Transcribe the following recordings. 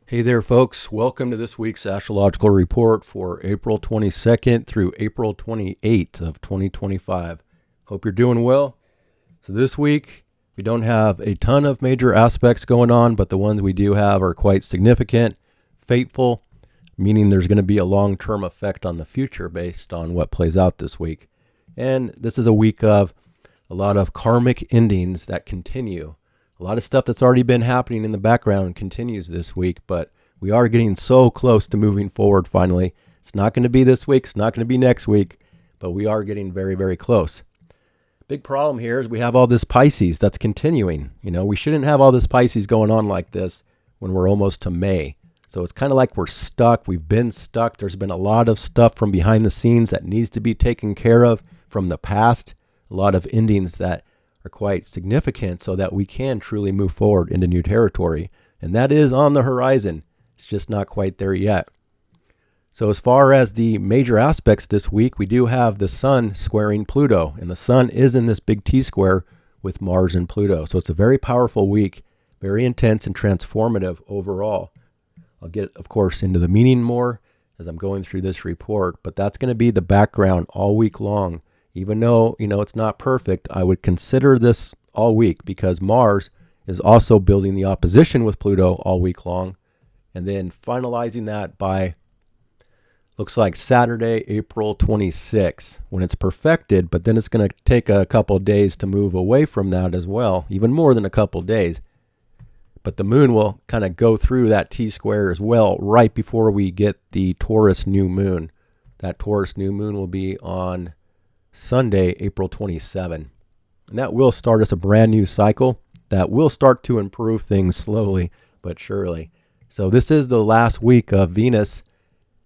Hey there, folks. Welcome to this week's astrological report for April 22nd through April 28th of 2025. Hope you're doing well. So this week, we don't have a ton of major aspects going on, but the ones we do have are quite significant, fateful, meaning there's going to be a long-term effect on the future based on what plays out this week. And this is a week of a lot of karmic endings that continue. A lot of stuff that's already been happening in the background continues this week, but we are getting so close to moving forward finally. It's not going to be this week, it's not going to be next week, but we are getting very, very close. Big problem here is we have all this Pisces that's continuing. We shouldn't have all this Pisces going on like this when we're almost to May. So it's kind of like we're stuck. We've been stuck. There's been a lot of stuff from behind the scenes that needs to be taken care of from the past. A lot of endings that are quite significant so that we can truly move forward into new territory. And that is on the horizon. It's just not quite there yet. So as far as the major aspects this week, we do have the Sun squaring Pluto. And the Sun is in this big T-square with Mars and Pluto. So it's a very powerful week, very intense and transformative overall. I'll get, of course, into the meaning more as I'm going through this report, but that's going to be the background all week long. Even though, it's not perfect, I would consider this all week because Mars is also building the opposition with Pluto all week long. And then finalizing that by, looks like Saturday, April 26th, when it's perfected. But then it's going to take a couple days to move away from that as well, even more than a couple days. But the moon will kind of go through that T-square as well right before we get the Taurus new moon. That Taurus new moon will be on Sunday, April 27. And that will start us a brand new cycle that will start to improve things slowly but surely. So this is the last week of Venus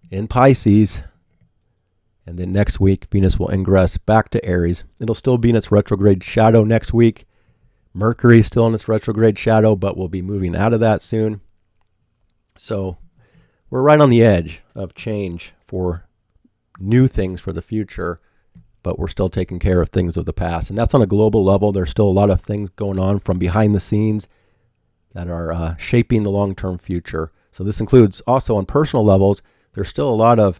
in Pisces. And then next week, Venus will ingress back to Aries. It'll still be in its retrograde shadow next week. Mercury is still in its retrograde shadow, but we'll be moving out of that soon. So we're right on the edge of change for new things for the future. But we're still taking care of things of the past. And that's on a global level. There's still a lot of things going on from behind the scenes that are shaping the long-term future. So this includes also on personal levels, there's still a lot of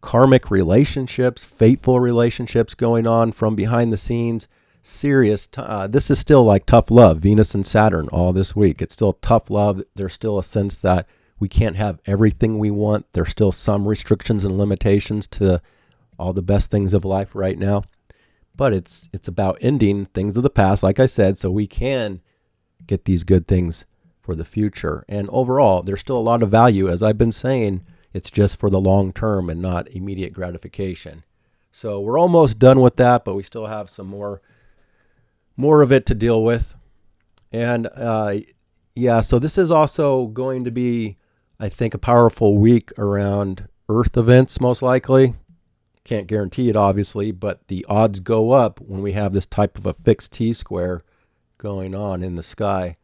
karmic relationships, fateful relationships going on from behind the scenes. Serious, this is still like tough love, Venus and Saturn all this week. It's still tough love. There's still a sense that we can't have everything we want. There's still some restrictions and limitations to all the best things of life right now. But it's about ending things of the past, like I said, so we can get these good things for the future. And overall, there's still a lot of value. As I've been saying, it's just for the long term and not immediate gratification. So we're almost done with that, but we still have some more of it to deal with. And so this is also going to be, I think, a powerful week around Earth events, most likely. Can't guarantee it, obviously, but the odds go up when we have this type of a fixed T-square going on in the sky.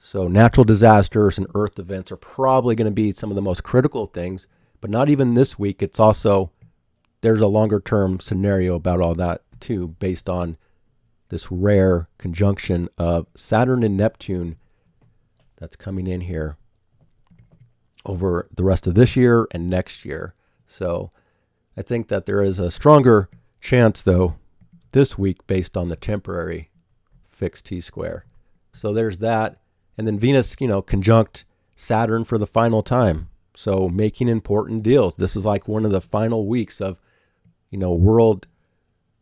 So natural disasters and Earth events are probably going to be some of the most critical things, but not even this week. It's also, there's a longer term scenario about all that too, based on this rare conjunction of Saturn and Neptune that's coming in here over the rest of this year and next year. So I think that there is a stronger chance, though, this week based on the temporary fixed T-square. So there's that. And then Venus, conjunct Saturn for the final time. So making important deals. This is like one of the final weeks of, world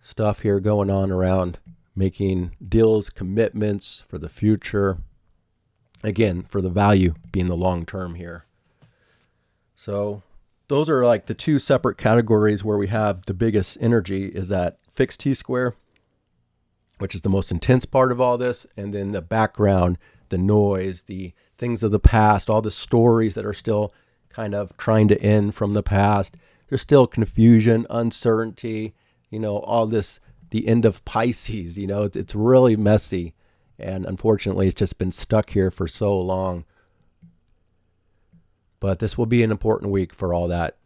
stuff here going on around making deals, commitments for the future. Again, for the value being the long term here. So those are like the two separate categories where we have the biggest energy is that fixed T-square, which is the most intense part of all this, and then the background, the noise, the things of the past, all the stories that are still kind of trying to end from the past. There's still confusion, uncertainty, all this, the end of Pisces, it's really messy. And unfortunately, it's just been stuck here for so long. But this will be an important week for all that.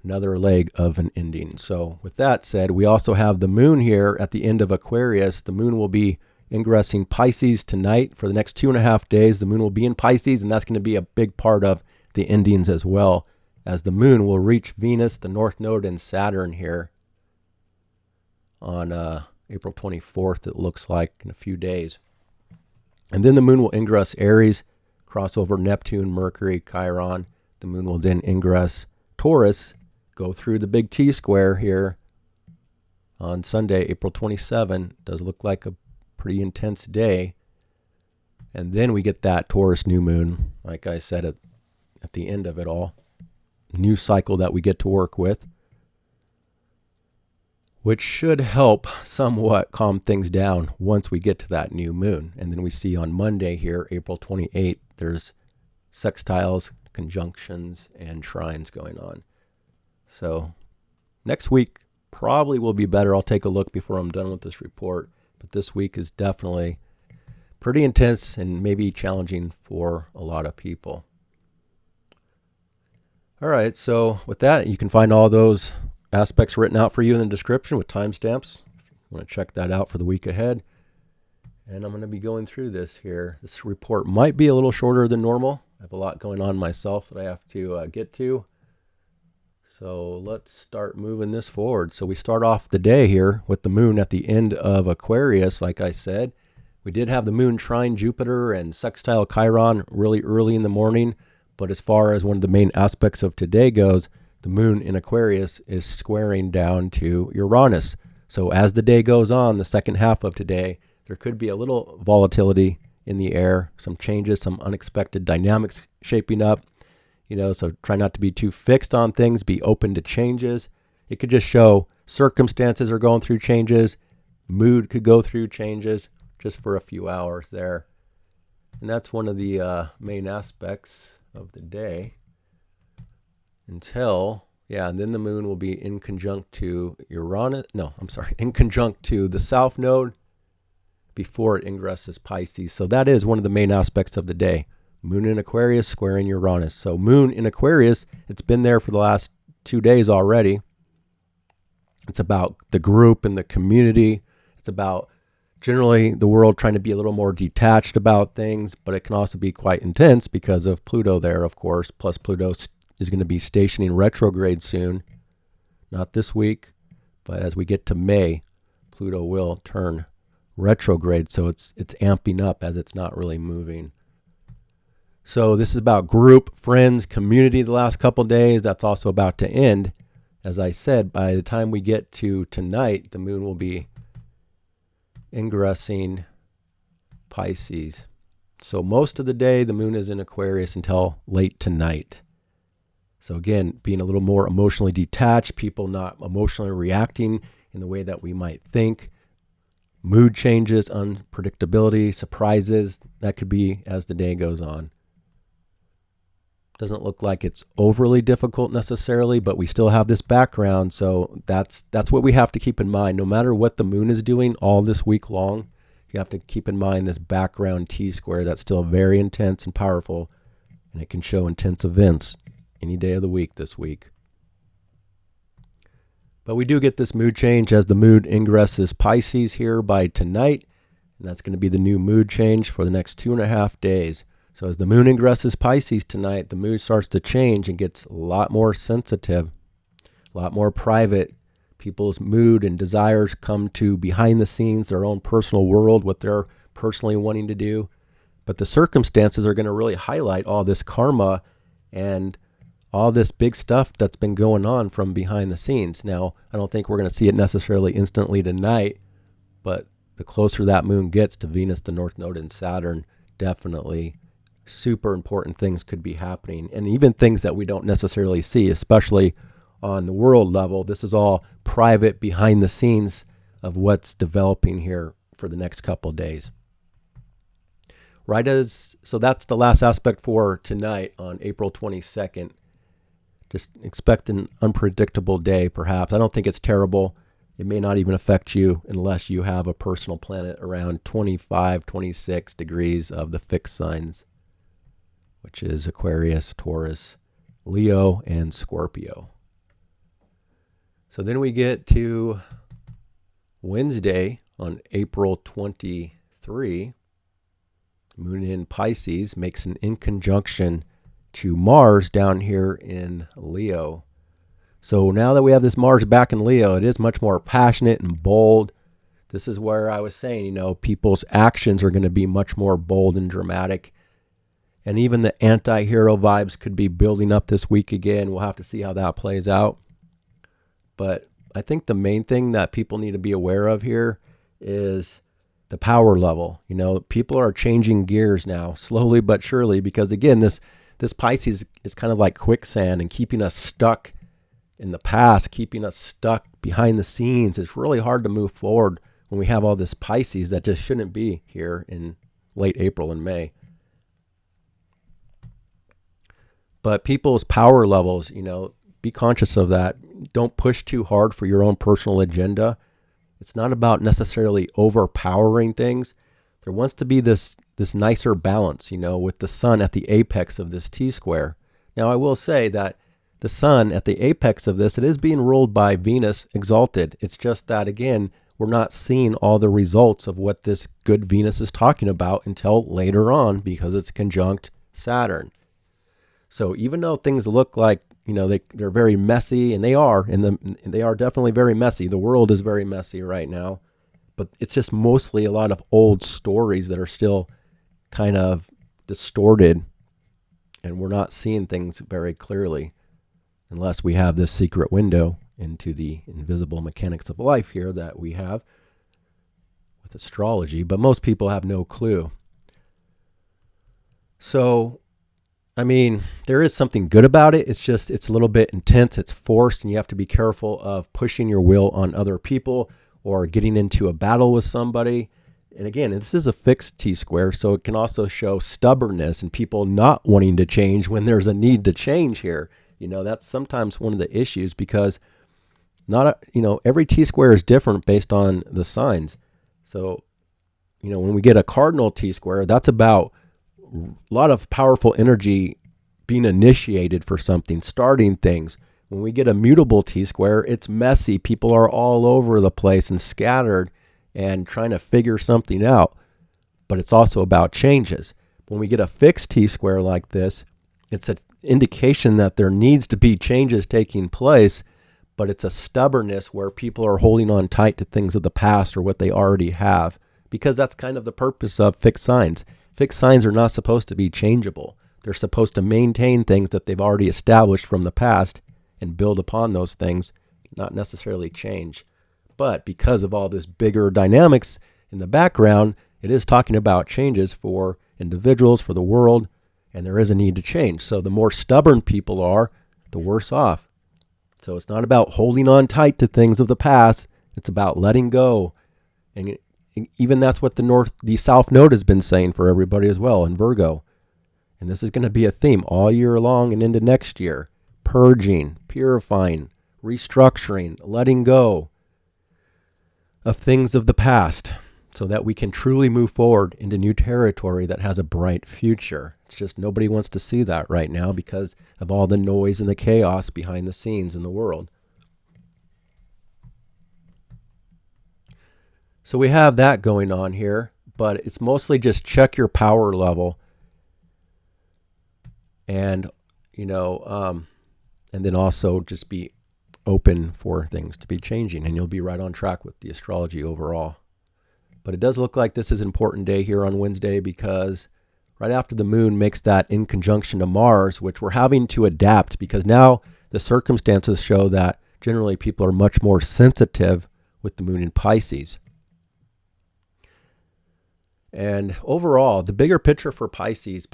Another leg of an ending. So with that said, we also have the moon here at the end of Aquarius. The moon will be ingressing Pisces tonight for the next 2.5 days. The moon will be in Pisces, and that's going to be a big part of the Indians as well, as the moon will reach Venus, the North Node, and Saturn here on April 24th, it looks like, in a few days. And then the moon will ingress Aries, cross over Neptune, Mercury, Chiron. The moon will then ingress Taurus, go through the big T-square here on Sunday, April 27. Does look like a pretty intense day. And then we get that Taurus new moon, like I said, at the end of it all. New cycle that we get to work with, which should help somewhat calm things down once we get to that new moon. And then we see on Monday here, April 28th, there's sextiles, conjunctions, and trines going on. So next week probably will be better. I'll take a look before I'm done with this report. But this week is definitely pretty intense and maybe challenging for a lot of people. All right, so with that, you can find all those aspects written out for you in the description with timestamps. If you want to check that out for the week ahead. And I'm going to be going through this here. This report might be a little shorter than normal. I have a lot going on myself that I have to get to. So let's start moving this forward. So we start off the day here with the moon at the end of Aquarius, like I said. We did have the moon trine Jupiter and sextile Chiron really early in the morning. But as far as one of the main aspects of today goes, the moon in Aquarius is squaring down to Uranus. So as the day goes on, the second half of today, there could be a little volatility in the air, some changes, some unexpected dynamics shaping up. So try not to be too fixed on things, be open to changes. It could just show circumstances are going through changes. Mood could go through changes just for a few hours there. And that's one of the main aspects of the day and then the moon will be in conjunct to in conjunct to the south node before it ingresses Pisces. So that is one of the main aspects of the day. Moon in Aquarius squaring Uranus. So moon in Aquarius, it's been there for the last 2 days already. It's about the group and the community. It's about generally the world trying to be a little more detached about things, but it can also be quite intense because of Pluto there, of course. Plus Pluto is going to be stationing retrograde soon. Not this week, but as we get to May, Pluto will turn retrograde. So it's amping up as it's not really moving. So this is about group, friends, community the last couple days. That's also about to end. As I said, by the time we get to tonight, the moon will be ingressing Pisces. So most of the day, the moon is in Aquarius until late tonight. So again, being a little more emotionally detached, people not emotionally reacting in the way that we might think. Mood changes, unpredictability, surprises, that could be as the day goes on. Doesn't look like it's overly difficult necessarily, but we still have this background. So that's what we have to keep in mind. No matter what the moon is doing all this week long, you have to keep in mind this background T-square that's still very intense and powerful, and it can show intense events any day of the week this week. But we do get this mood change as the moon ingresses Pisces here by tonight, and that's going to be the new mood change for the next 2.5 days. So as the moon ingresses Pisces tonight, the mood starts to change and gets a lot more sensitive, a lot more private. People's mood and desires come to behind the scenes, their own personal world, what they're personally wanting to do. But the circumstances are going to really highlight all this karma and all this big stuff that's been going on from behind the scenes. Now, I don't think we're going to see it necessarily instantly tonight, but the closer that moon gets to Venus, the North Node, and Saturn, definitely super important things could be happening, and even things that we don't necessarily see, especially on the world level. This is all private behind the scenes of what's developing here for the next couple of days. So that's the last aspect for tonight on April 22nd. Just expect an unpredictable day, perhaps. I don't think it's terrible. It may not even affect you unless you have a personal planet around 25, 26 degrees of the fixed signs, which is Aquarius, Taurus, Leo, and Scorpio. So then we get to Wednesday on April 23. Moon in Pisces makes an inconjunction to Mars down here in Leo. So now that we have this Mars back in Leo, it is much more passionate and bold. This is where I was saying, people's actions are going to be much more bold and dramatic. And even the anti-hero vibes could be building up this week again. We'll have to see how that plays out. But I think the main thing that people need to be aware of here is the power level. People are changing gears now, slowly but surely, because again, this Pisces is kind of like quicksand and keeping us stuck in the past, keeping us stuck behind the scenes. It's really hard to move forward when we have all this Pisces that just shouldn't be here in late April and May. But people's power levels, be conscious of that. Don't push too hard for your own personal agenda. It's not about necessarily overpowering things. There wants to be this nicer balance, with the sun at the apex of this T-square. Now, I will say that the sun at the apex of this, it is being ruled by Venus exalted. It's just that, again, we're not seeing all the results of what this good Venus is talking about until later on because it's conjunct Saturn. So even though things look like, they're very messy, and they are definitely very messy. The world is very messy right now, but it's just mostly a lot of old stories that are still kind of distorted, and we're not seeing things very clearly unless we have this secret window into the invisible mechanics of life here that we have with astrology, but most people have no clue. So, there is something good about it. It's a little bit intense. It's forced, and you have to be careful of pushing your will on other people or getting into a battle with somebody. And again, this is a fixed T-square, so it can also show stubbornness and people not wanting to change when there's a need to change here. That's sometimes one of the issues because every T-square is different based on the signs. So, when we get a cardinal T-square, that's about a lot of powerful energy being initiated for something, starting things. When we get a mutable T-square, it's messy. People are all over the place and scattered and trying to figure something out. But it's also about changes. When we get a fixed T-square like this, it's an indication that there needs to be changes taking place, but it's a stubbornness where people are holding on tight to things of the past or what they already have, because that's kind of the purpose of fixed signs. Fixed signs are not supposed to be changeable. They're supposed to maintain things that they've already established from the past and build upon those things, not necessarily change. But because of all this bigger dynamics in the background, it is talking about changes for individuals, for the world, and there is a need to change. So the more stubborn people are, the worse off. So it's not about holding on tight to things of the past. It's about letting go. And even that's what the South Node has been saying for everybody as well in Virgo. And this is going to be a theme all year long and into next year. Purging, purifying, restructuring, letting go of things of the past so that we can truly move forward into new territory that has a bright future. It's just nobody wants to see that right now because of all the noise and the chaos behind the scenes in the world. So we have that going on here, but it's mostly just check your power level and, and then also just be open for things to be changing, and you'll be right on track with the astrology overall. But it does look like this is an important day here on Wednesday because right after the moon makes that in conjunction to Mars, which we're having to adapt because now the circumstances show that generally people are much more sensitive with the moon in Pisces. And overall, the bigger picture for Pisces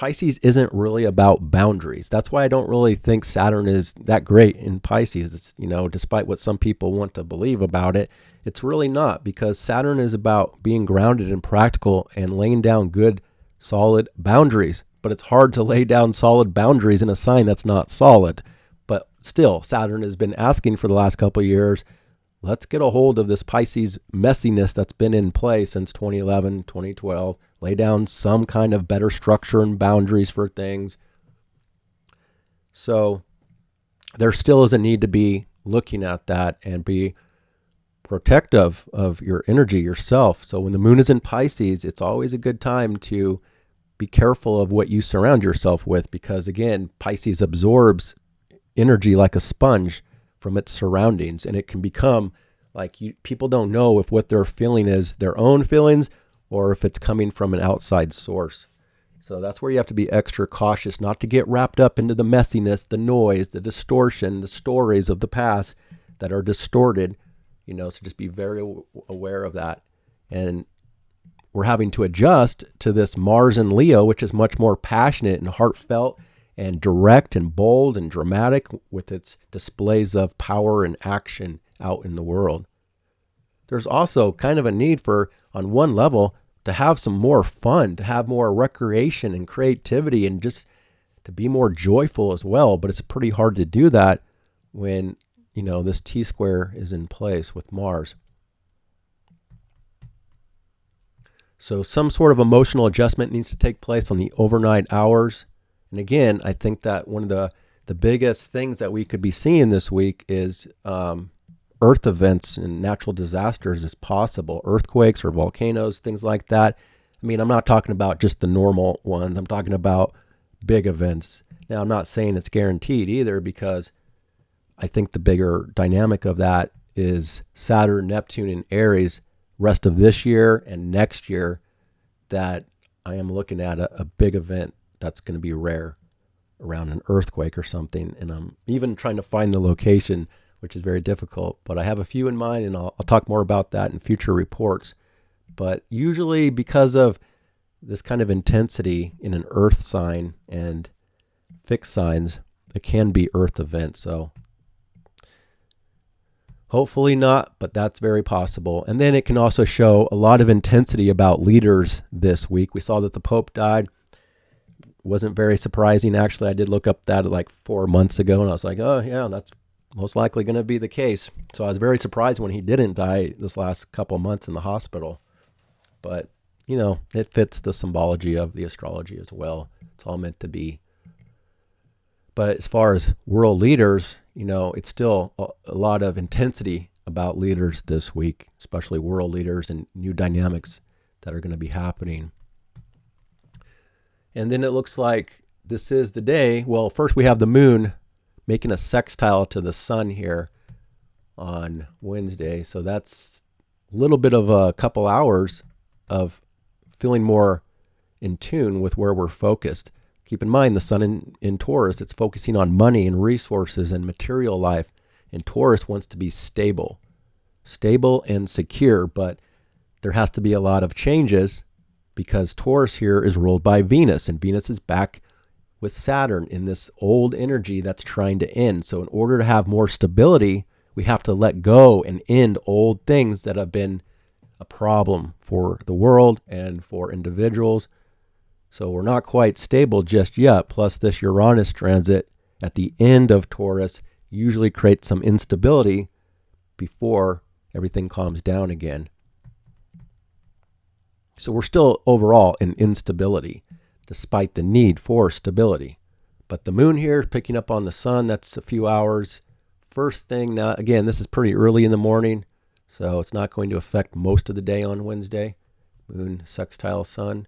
isn't really about boundaries. That's why I don't really think Saturn is that great in Pisces. It's, despite what some people want to believe about it, it's really not, because Saturn is about being grounded and practical and laying down good, solid boundaries. But it's hard to lay down solid boundaries in a sign that's not solid. But still, Saturn has been asking for the last couple of years, let's get a hold of this Pisces messiness that's been in play since 2011, 2012. Lay down some kind of better structure and boundaries for things. So there still is a need to be looking at that and be protective of your energy, yourself. So when the moon is in Pisces, it's always a good time to be careful of what you surround yourself with, because again, Pisces absorbs energy like a sponge from its surroundings, and it can become like people don't know if what they're feeling is their own feelings or if it's coming from an outside source. So that's where you have to be extra cautious not to get wrapped up into the messiness, the noise, the distortion, the stories of the past that are distorted, so just be very aware of that. And we're having to adjust to this Mars in Leo, which is much more passionate and heartfelt and direct and bold and dramatic with its displays of power and action out in the world. There's also kind of a need for, on one level, to have some more fun, to have more recreation and creativity, and just to be more joyful as well. But it's pretty hard to do that when, this T-square is in place with Mars. So some sort of emotional adjustment needs to take place on the overnight hours. And again, I think that one of the biggest things that we could be seeing this week is earth events and natural disasters as possible, earthquakes or volcanoes, things like that. I mean, I'm not talking about just the normal ones. I'm talking about big events. Now, I'm not saying it's guaranteed either, because I think the bigger dynamic of that is Saturn, Neptune, and Aries rest of this year and next year, that I am looking at a big event that's going to be rare around an earthquake or something. And I'm even trying to find the location, which is very difficult, but I have a few in mind, and I'll talk more about that in future reports. But usually because of this kind of intensity in an earth sign and fixed signs, it can be earth events. So hopefully not, but that's very possible. And then it can also show a lot of intensity about leaders this week. We saw that the Pope died. Wasn't very surprising. Actually, I did look up that like 4 months ago, and I was like, oh yeah, that's most likely going to be the case. So I was very surprised when he didn't die this last couple months in the hospital. But, it fits the symbology of the astrology as well. It's all meant to be. But as far as world leaders, it's still a lot of intensity about leaders this week, especially world leaders and new dynamics that are going to be happening. And then it looks like this is the day. Well, first we have the moon making a sextile to the sun here on Wednesday. So that's a little bit of a couple hours of feeling more in tune with where we're focused. Keep in mind, the sun in Taurus, it's focusing on money and resources and material life. And Taurus wants to be stable and secure, but there has to be a lot of changes, because Taurus here is ruled by Venus, and Venus is back with Saturn in this old energy that's trying to end. So in order to have more stability, we have to let go and end old things that have been a problem for the world and for individuals. So we're not quite stable just yet. Plus this Uranus transit at the end of Taurus usually creates some instability before everything calms down again. So we're still overall in instability, despite the need for stability. But the moon here is picking up on the sun. That's a few hours. First thing, now again, this is pretty early in the morning, so it's not going to affect most of the day on Wednesday. Moon sextile sun.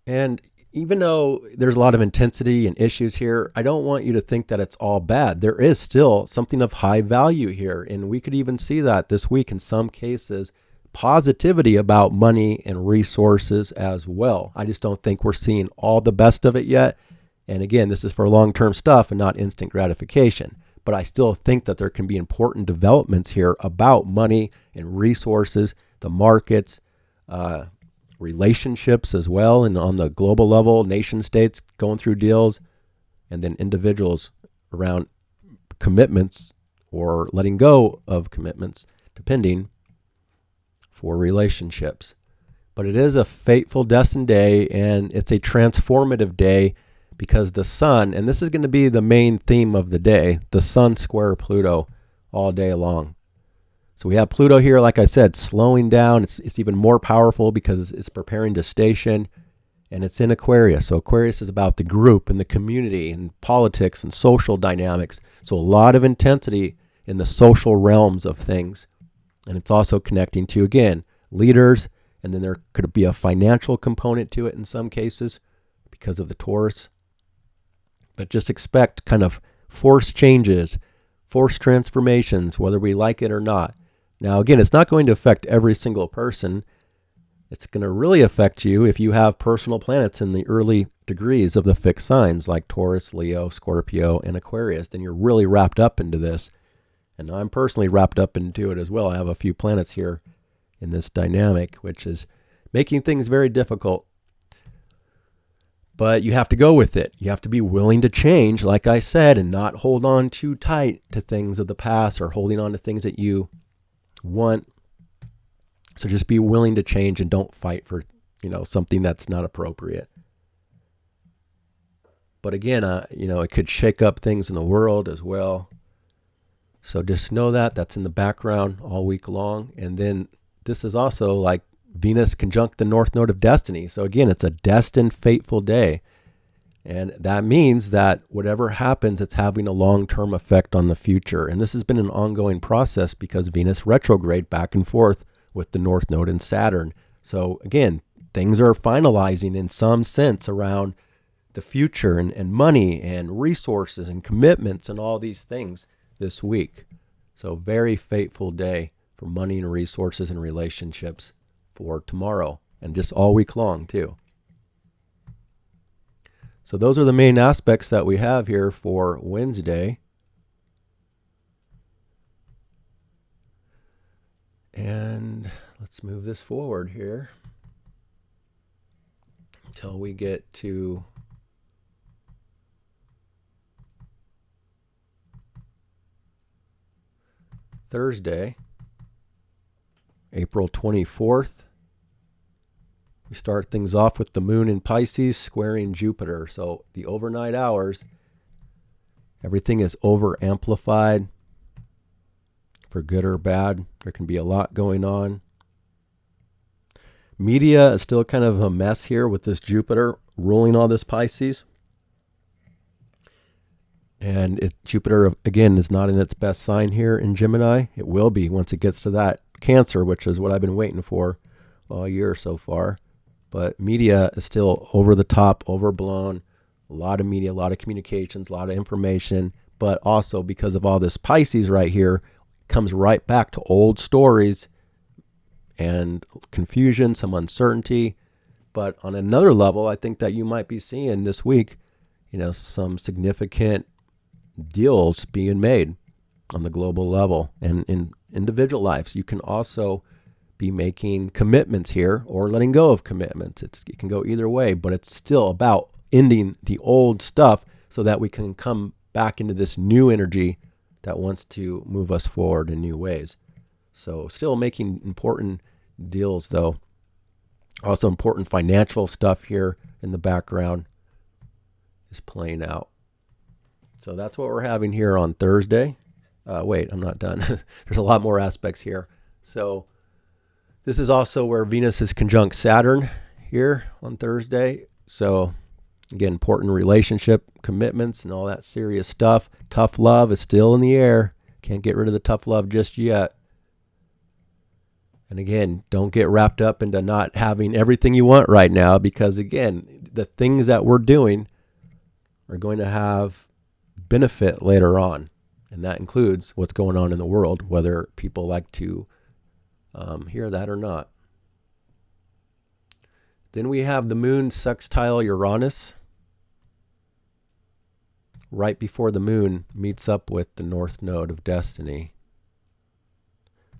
And even though there's a lot of intensity and issues here, I don't want you to think that it's all bad. There is still something of high value here, and we could even see that this week in some cases. Positivity about money and resources as well. I just don't think we're seeing all the best of it yet. And again, this is for long-term stuff and not instant gratification. But I still think that there can be important developments here about money and resources, the markets, relationships as well. And on the global level, nation states going through deals, and then individuals around commitments or letting go of commitments, depending, for relationships. But it is a fateful, destined day, and it's a transformative day, because the sun, and this is going to be the main theme of the day, the sun square Pluto all day long. So we have Pluto here, like I said, slowing down. It's even more powerful because it's preparing to station, and it's in Aquarius. So Aquarius is about the group and the community and politics and social dynamics. So a lot of intensity in the social realms of things. And it's also connecting to, again, leaders And then there could be a financial component to it in some cases because of the Taurus. But just expect kind of forced changes, forced transformations, whether we like it or not. Now, again, it's not going to affect every single person. It's going to really affect you if you have personal planets in the early degrees of the fixed signs like Taurus, Leo, Scorpio, and Aquarius. Then you're really wrapped up into this. And I'm personally wrapped up into it as well. I have a few planets here in this dynamic, which is making things very difficult. But you have to go with it. You have to be willing to change, like I said, and not hold on too tight to things of the past or holding on to things that you want. So just be willing to change and don't fight for, something that's not appropriate. But again, it could shake up things in the world as well. So just know that that's in the background all week long. And then this is also like Venus conjunct the North Node of Destiny. So again, it's a destined, fateful day. And that means that whatever happens, it's having a long-term effect on the future. And this has been an ongoing process because Venus retrograde back and forth with the North Node and Saturn. So again, things are finalizing in some sense around the future and money and resources and commitments and all these things this week. So very fateful day for money and resources and relationships for tomorrow and just all week long too. So those are the main aspects that we have here for Wednesday. And let's move this forward here until we get to Thursday, April 24th. We start things off with the moon in Pisces squaring Jupiter. So the overnight hours, everything is over amplified for good or bad. There can be a lot going on. Media is still kind of a mess here with this Jupiter ruling all this Pisces. And Jupiter, again, is not in its best sign here in Gemini. It will be once it gets to that Cancer, which is what I've been waiting for all year so far. But media is still over the top, overblown. A lot of media, a lot of communications, a lot of information. But also because of all this Pisces right here, comes right back to old stories and confusion, some uncertainty. But on another level, I think that you might be seeing this week, some significant deals being made on the global level and in individual lives. You can also be making commitments here or letting go of commitments. It can go either way, but it's still about ending the old stuff so that we can come back into this new energy that wants to move us forward in new ways. So still making important deals though. Also important financial stuff here in the background is playing out. So that's what we're having here on Thursday. Wait, I'm not done. There's a lot more aspects here. So this is also where Venus is conjunct Saturn here on Thursday. So again, important relationship commitments and all that serious stuff. Tough love is still in the air. Can't get rid of the tough love just yet. And again, don't get wrapped up into not having everything you want right now because again, the things that we're doing are going to have benefit later on. And that includes what's going on in the world, whether people like to hear that or not. Then we have the moon sextile Uranus right before the moon meets up with the North Node of Destiny.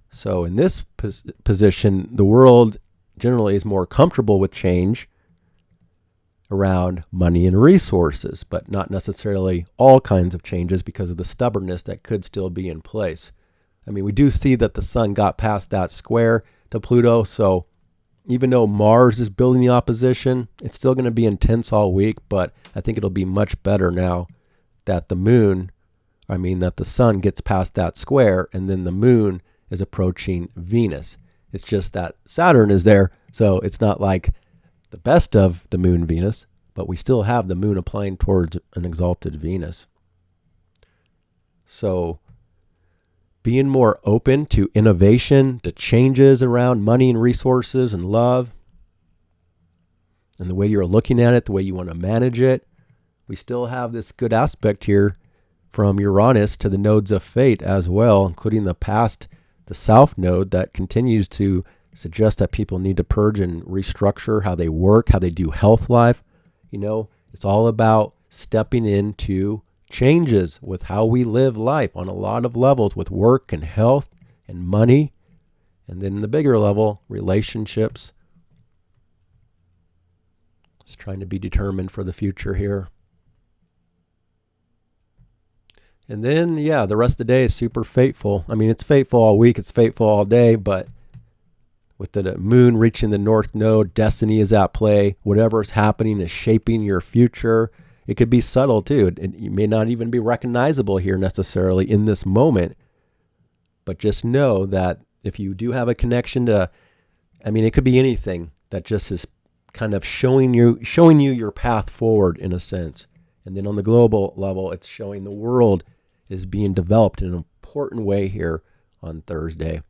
So in this position, the world generally is more comfortable with change around money and resources, but not necessarily all kinds of changes because of the stubbornness that could still be in place. I mean, we do see that the sun got past that square to Pluto, so even though Mars is building the opposition, it's still going to be intense all week, but I think it'll be much better now that that the sun gets past that square and then the moon is approaching Venus. It's just that Saturn is there, so it's not like the best of the moon Venus, but we still have the moon applying towards an exalted Venus. So being more open to innovation, to changes around money and resources and love, and the way you're looking at it, the way you want to manage it. We still have this good aspect here from Uranus to the nodes of fate as well, including the South node that continues to suggest that people need to purge and restructure how they work, how they do health life. It's all about stepping into changes with how we live life on a lot of levels, with work and health and money. And then the bigger level, relationships. Just trying to be determined for the future here. And then, the rest of the day is super fateful. It's fateful all week. It's fateful all day. But with the moon reaching the north node, destiny is at play. Whatever is happening is shaping your future. It could be subtle too. You may not even be recognizable here necessarily in this moment. But just know that if you do have a connection to, it could be anything that just is kind of showing you your path forward in a sense. And then on the global level, it's showing the world is being developed in an important way here on Thursday.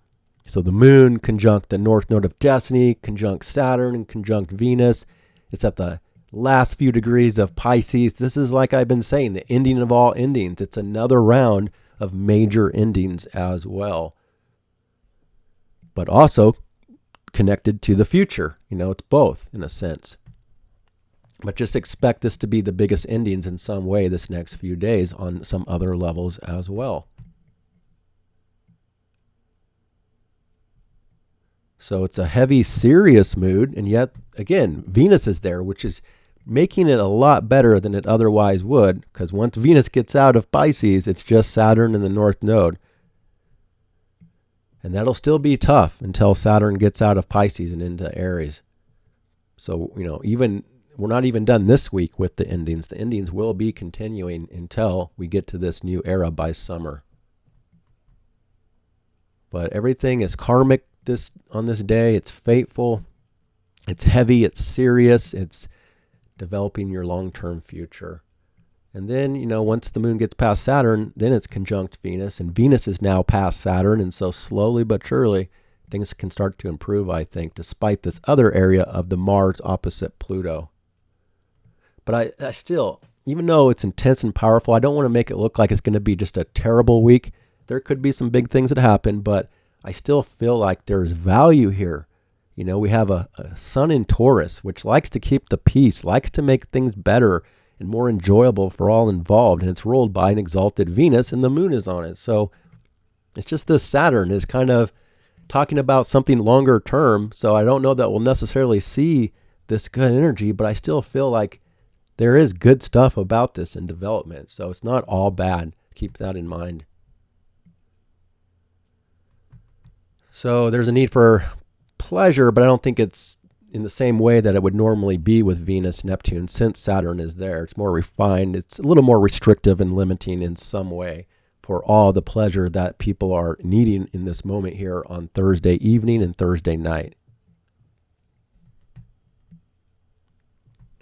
So the moon conjunct the north node of destiny, conjunct Saturn, and conjunct Venus. It's at the last few degrees of Pisces. This is, like I've been saying, the ending of all endings. It's another round of major endings as well. But also connected to the future. It's both in a sense. But just expect this to be the biggest endings in some way this next few days on some other levels as well. So it's a heavy, serious mood. And yet, again, Venus is there, which is making it a lot better than it otherwise would. Because once Venus gets out of Pisces, it's just Saturn in the north node. And that'll still be tough until Saturn gets out of Pisces and into Aries. So, we're not even done this week with the endings. The endings will be continuing until we get to this new era by summer. But everything is karmic on this day. It's fateful. It's heavy. It's serious. It's developing your long-term future. And then, once the moon gets past Saturn, then it's conjunct Venus. And Venus is now past Saturn. And so slowly but surely, things can start to improve, I think, despite this other area of the Mars opposite Pluto. But I still, even though it's intense and powerful, I don't want to make it look like it's going to be just a terrible week. There could be some big things that happen, but I still feel like there's value here. We have a sun in Taurus, which likes to keep the peace, likes to make things better and more enjoyable for all involved. And it's ruled by an exalted Venus, and the moon is on it. So it's just this Saturn is kind of talking about something longer term. So I don't know that we'll necessarily see this good energy, but I still feel like there is good stuff about this in development. So it's not all bad. Keep that in mind. So there's a need for pleasure, but I don't think it's in the same way that it would normally be with Venus, Neptune, since Saturn is there. It's more refined. It's a little more restrictive and limiting in some way for all the pleasure that people are needing in this moment here on Thursday evening and Thursday night.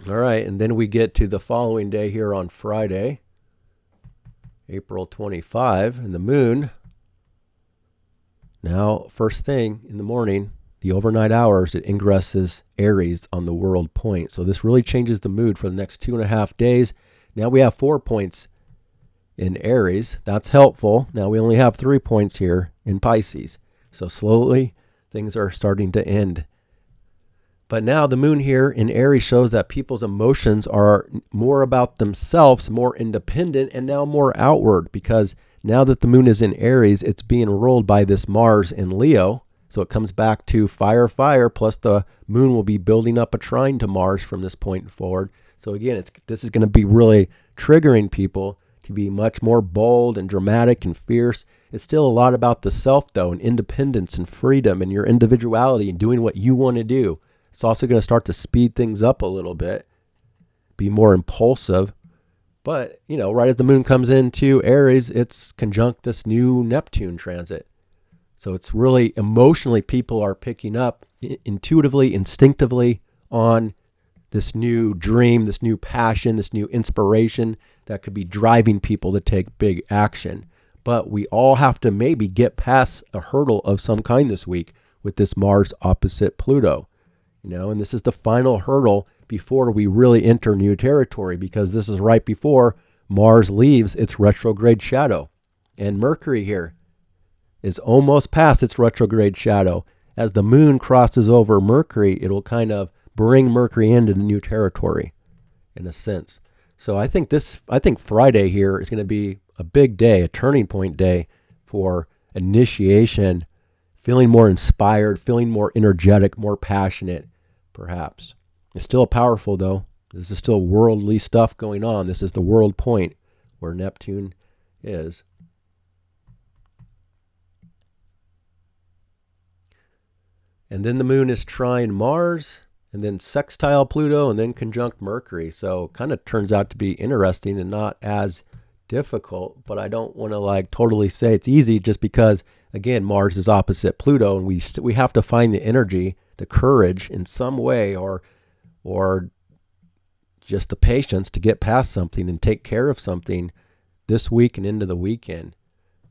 All right, and then we get to the following day here on Friday, April 25, and the moon. Now, first thing in the morning, the overnight hours, it ingresses Aries on the world point. So this really changes the mood for the next 2.5 days. Now we have 4 points in Aries. That's helpful. Now we only have 3 points here in Pisces. So slowly things are starting to end. But now the moon here in Aries shows that people's emotions are more about themselves, more independent, and now more outward, because now that the moon is in Aries, it's being ruled by this Mars in Leo. So it comes back to fire, plus the moon will be building up a trine to Mars from this point forward. So again, this is going to be really triggering people to be much more bold and dramatic and fierce. It's still a lot about the self, though, and independence and freedom and your individuality and doing what you want to do. It's also going to start to speed things up a little bit, be more impulsive. But, right as the moon comes into Aries, it's conjunct this new Neptune transit. So it's really emotionally, people are picking up intuitively, instinctively on this new dream, this new passion, this new inspiration that could be driving people to take big action. But we all have to maybe get past a hurdle of some kind this week with this Mars opposite Pluto. And this is the final hurdle before we really enter new territory, because this is right before Mars leaves its retrograde shadow. And Mercury here is almost past its retrograde shadow. As the moon crosses over Mercury, it will kind of bring Mercury into new territory in a sense. So I think Friday here is going to be a big day, a turning point day for initiation, feeling more inspired, feeling more energetic, more passionate, perhaps. It's still powerful, though. This is still worldly stuff going on. This is the world point where Neptune is. And then the moon is trine Mars, and then sextile Pluto, and then conjunct Mercury. So kind of turns out to be interesting and not as difficult, but I don't want to totally say it's easy, just because, again, Mars is opposite Pluto, and we have to find the energy, the courage in some way, or just the patience to get past something and take care of something this week and into the weekend.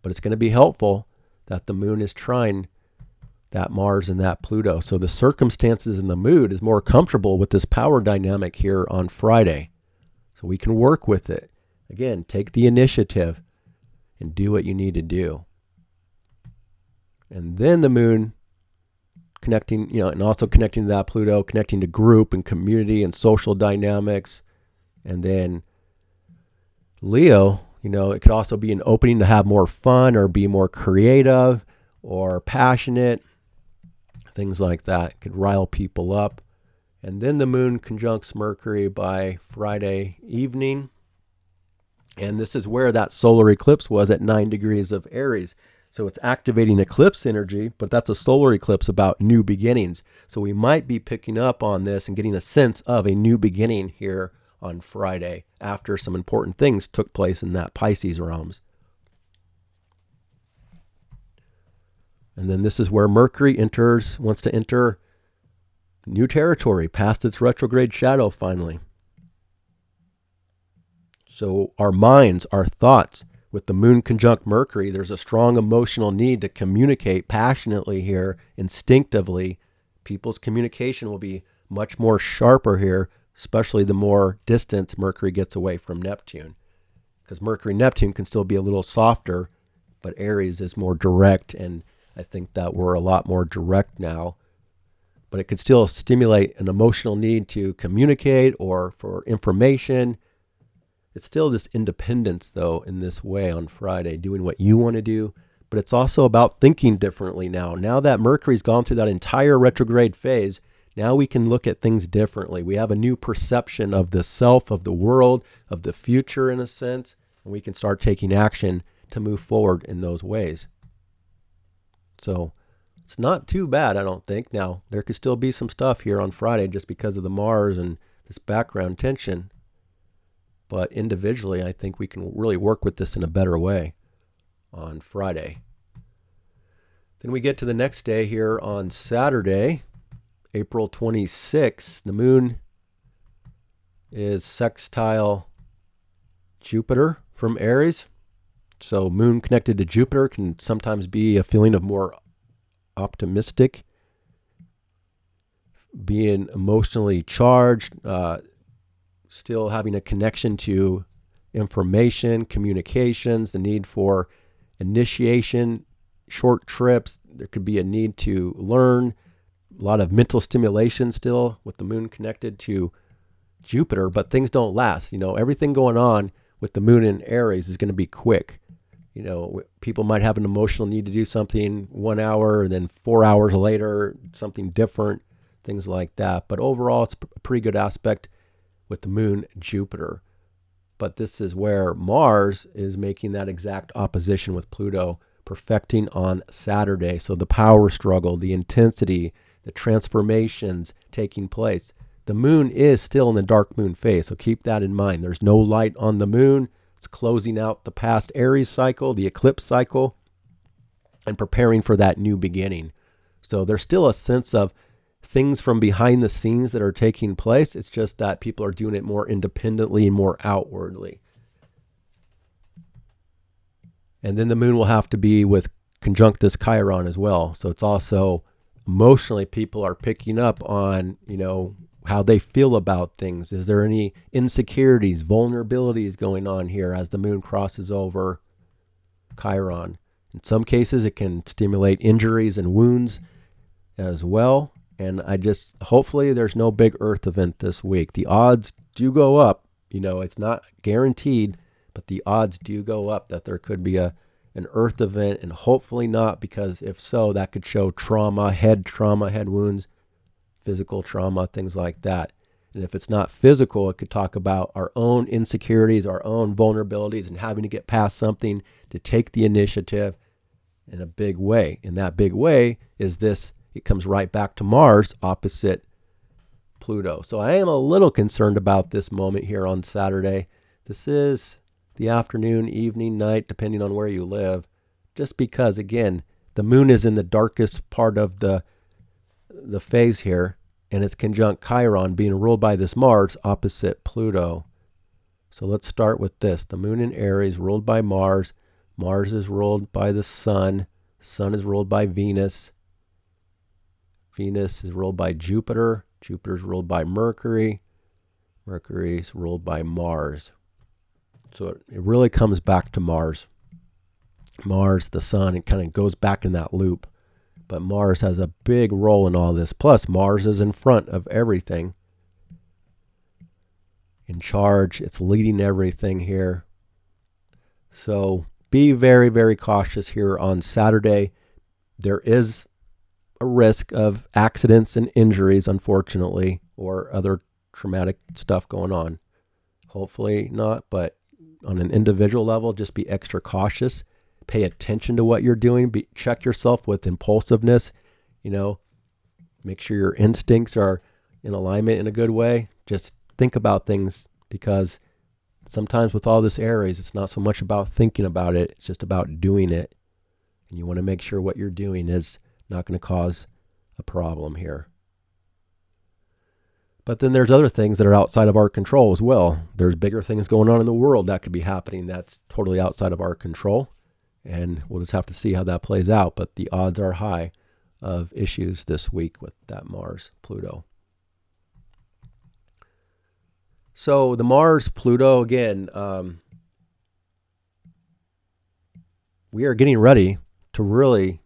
But it's going to be helpful that the moon is trine that Mars and that Pluto. So the circumstances and the mood is more comfortable with this power dynamic here on Friday. So we can work with it. Again, take the initiative and do what you need to do. And then the moon connecting, and also connecting to that Pluto, connecting to group and community and social dynamics. And then Leo, it could also be an opening to have more fun or be more creative or passionate. Things like that could rile people up. And then the moon conjuncts Mercury by Friday evening. And this is where that solar eclipse was at 9 degrees of Aries. So it's activating eclipse energy, but that's a solar eclipse about new beginnings. So we might be picking up on this and getting a sense of a new beginning here on Friday after some important things took place in that Pisces realms. And then this is where Mercury wants to enter new territory, past its retrograde shadow finally. So our minds, our thoughts, with the moon conjunct Mercury, there's a strong emotional need to communicate passionately here, instinctively. People's communication will be much more sharper here, especially the more distance Mercury gets away from Neptune. Because Mercury-Neptune can still be a little softer, but Aries is more direct, and I think that we're a lot more direct now. But it could still stimulate an emotional need to communicate or for information. It's still this independence, though, in this way on Friday, doing what you want to do. But it's also about thinking differently now. Now that Mercury's gone through that entire retrograde phase, now we can look at things differently. We have a new perception of the self, of the world, of the future in a sense, and we can start taking action to move forward in those ways. So it's not too bad, I don't think. Now, there could still be some stuff here on Friday just because of the Mars and this background tension. But individually, I think we can really work with this in a better way on Friday. Then we get to the next day here on Saturday, April 26th. The moon is sextile Jupiter from Aries. So moon connected to Jupiter can sometimes be a feeling of more optimistic, being emotionally charged, still having a connection to information, communications, the need for initiation, short trips. There could be a need to learn, a lot of mental stimulation still with the moon connected to Jupiter, but things don't last. Everything going on with the moon in Aries is going to be quick. People might have an emotional need to do something 1 hour and then 4 hours later, something different, things like that. But overall, it's a pretty good aspect with the moon Jupiter. But this is where Mars is making that exact opposition with Pluto, perfecting on Saturday. So the power struggle, the intensity, the transformations taking place. The moon is still in the dark moon phase, so keep that in mind. There's no light on the moon. It's closing out the past Aries cycle, the eclipse cycle, and preparing for that new beginning. So there's still a sense of things from behind the scenes that are taking place. It's just that people are doing it more independently and more outwardly. And then the moon will have to be with conjunct this Chiron as well. So it's also emotionally, people are picking up on, how they feel about things. Is there any insecurities, vulnerabilities going on here as the moon crosses over Chiron? In some cases, it can stimulate injuries and wounds as well. And hopefully there's no big Earth event this week. The odds do go up. It's not guaranteed, but the odds do go up that there could be an Earth event, and hopefully not, because if so, that could show trauma, head wounds, physical trauma, things like that. And if it's not physical, it could talk about our own insecurities, our own vulnerabilities, and having to get past something to take the initiative in a big way. And that big way is it comes right back to Mars opposite Pluto. So I am a little concerned about this moment here on Saturday. This is the afternoon, evening, night, depending on where you live, just because, again, the moon is in the darkest part of the phase here, and it's conjunct Chiron, being ruled by this Mars opposite Pluto. So let's start with this. The moon in Aries, ruled by Mars. Mars is ruled by the sun. Sun is ruled by Venus. Venus is ruled by Jupiter. Jupiter is ruled by Mercury. Mercury is ruled by Mars. So it really comes back to Mars. Mars, the sun, it kind of goes back in that loop. But Mars has a big role in all this. Plus, Mars is in front of everything. In charge, it's leading everything here. So be very, very cautious here on Saturday. There is a risk of accidents and injuries, unfortunately, or other traumatic stuff going on. Hopefully not, but on an individual level, just be extra cautious. Pay attention to what you're doing. Check yourself with impulsiveness. Make sure your instincts are in alignment in a good way. Just think about things, because sometimes with all this Aries, it's not so much about thinking about it. It's just about doing it. And you want to make sure what you're doing is not going to cause a problem here. But then there's other things that are outside of our control as well. There's bigger things going on in the world that could be happening that's totally outside of our control. And we'll just have to see how that plays out. But the odds are high of issues this week with that Mars-Pluto. So the Mars-Pluto, again, we are getting ready to really